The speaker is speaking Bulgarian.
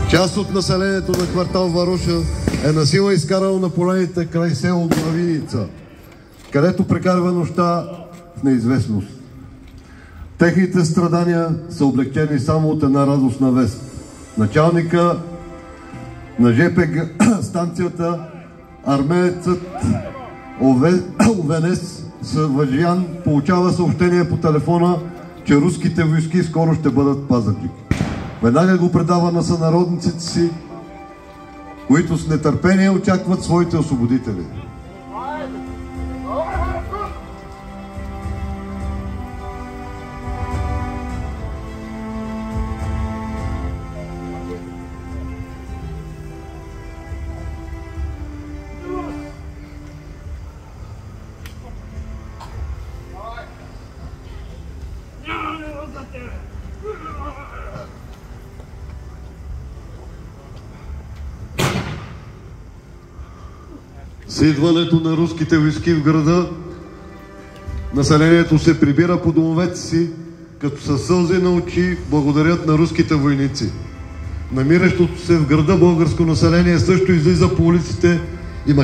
Част от населението на квартал Варуша е насила изкарало на полените край село Главиница, където прекарва нощта в неизвестност. Техните страдания са облегчени само от една радостна вест. Началника на ЖП станцията, армеецът Овенес Съвъжиян, получава съобщение по телефона, че руските войски скоро ще бъдат в Пазарджик. Веднага го предава на сънародниците си, които с нетърпение очакват своите освободители. С идването на руските войски в града, населението се прибира по домовете си, като със сълзи на очи благодарят на руските войници. Намиращото се в града българско население също излиза по улиците